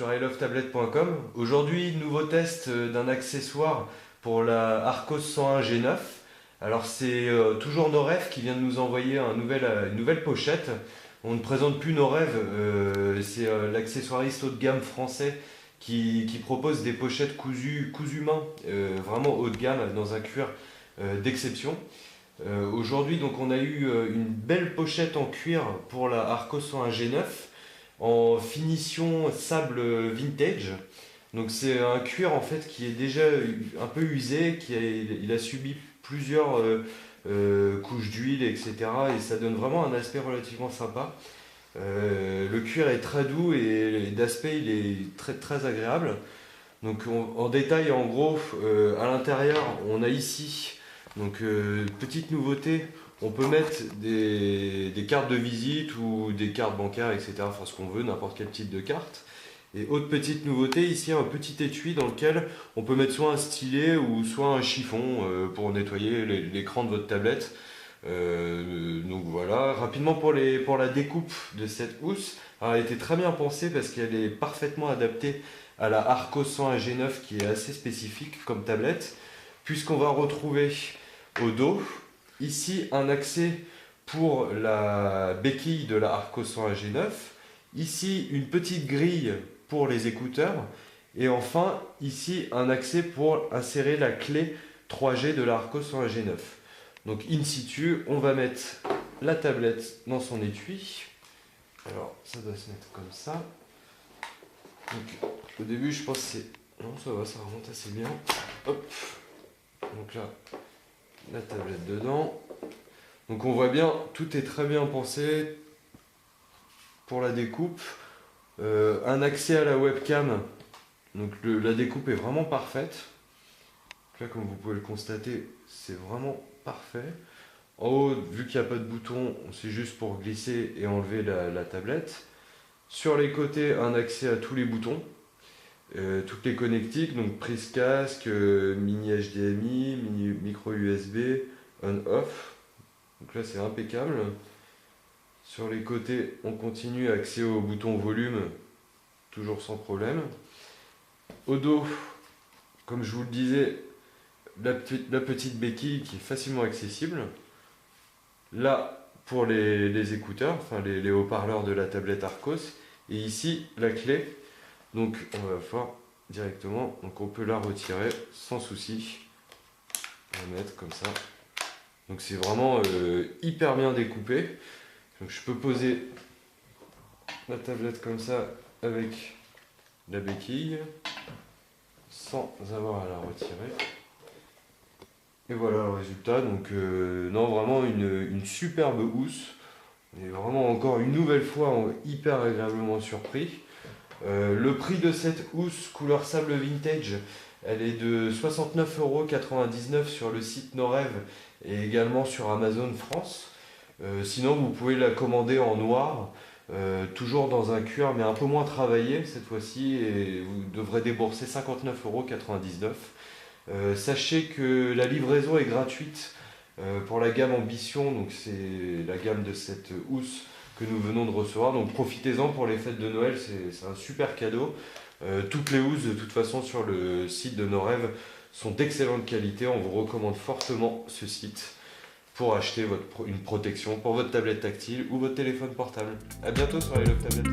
sur ilovetablet.com. Aujourd'hui, nouveau test d'un accessoire pour la Arcos 101 G9. Alors c'est toujours Norev qui vient de nous envoyer une nouvelle pochette. On ne présente plus Norev, c'est l'accessoiriste haut de gamme français qui propose des pochettes cousues main, vraiment haut de gamme dans un cuir d'exception. Aujourd'hui donc on a eu une belle pochette en cuir pour la Arcos 101 G9 en finition sable vintage. Donc c'est un cuir en fait qui est déjà un peu usé, il a subi plusieurs couches d'huile, etc. Et ça donne vraiment un aspect relativement sympa. Le cuir est très doux et d'aspect il est très, très agréable. Donc en détail, en gros, à l'intérieur, on a ici, donc petite nouveauté, on peut mettre des cartes de visite ou des cartes bancaires, etc. Enfin ce qu'on veut, n'importe quel type de carte. Et autre petite nouveauté, ici un petit étui dans lequel on peut mettre soit un stylet ou soit un chiffon pour nettoyer l'écran de votre tablette. Donc voilà, rapidement pour la découpe de cette housse, alors, elle a été très bien pensée parce qu'elle est parfaitement adaptée à la Arcos 101 G9 qui est assez spécifique comme tablette, puisqu'on va retrouver au dos ici un accès pour la béquille de la Arcos 101 G9, ici une petite grille pour les écouteurs, et enfin ici un accès pour insérer la clé 3G de la Arcos 101 G9. Donc in situ, on va mettre la tablette dans son étui. Alors ça doit se mettre comme ça. Donc au début je pense que c'est... Non ça va, ça remonte assez bien. Hop. Donc là, la tablette dedans. Donc on voit bien, tout est très bien pensé pour la découpe. Un accès à la webcam. Donc la découpe est vraiment parfaite. Là comme vous pouvez le constater, c'est vraiment parfait. En haut, vu qu'il n'y a pas de bouton, c'est juste pour glisser et enlever la tablette. Sur les côtés, un accès à tous les boutons, toutes les connectiques, donc prise casque, mini HDMI, mini micro USB, on-off. Donc là c'est impeccable. Sur les côtés, on continue accès au bouton volume, toujours sans problème. Au dos, comme je vous le disais, la petite béquille qui est facilement accessible. Là, pour les écouteurs, enfin les haut-parleurs de la tablette Arcos. Et ici, la clé. Donc, on va voir directement. Donc, on peut la retirer sans souci. On va mettre comme ça. Donc, c'est vraiment hyper bien découpé. Donc, je peux poser la tablette comme ça avec la béquille sans avoir à la retirer. Et voilà le résultat, donc non vraiment une superbe housse. On est vraiment encore une nouvelle fois hyper agréablement surpris. Le prix de cette housse couleur sable vintage, elle est de 69,99 € sur le site Norev et également sur Amazon France. Sinon vous pouvez la commander en noir, toujours dans un cuir mais un peu moins travaillé cette fois-ci, et vous devrez débourser 59,99 €. Sachez que la livraison est gratuite pour la gamme Ambition, donc c'est la gamme de cette housse que nous venons de recevoir, donc profitez-en pour les fêtes de Noël, c'est un super cadeau. Toutes les housses de toute façon sur le site de Norev sont d'excellente qualité, on vous recommande fortement ce site pour acheter une protection pour votre tablette tactile ou votre téléphone portable. A bientôt sur iLoveTablet.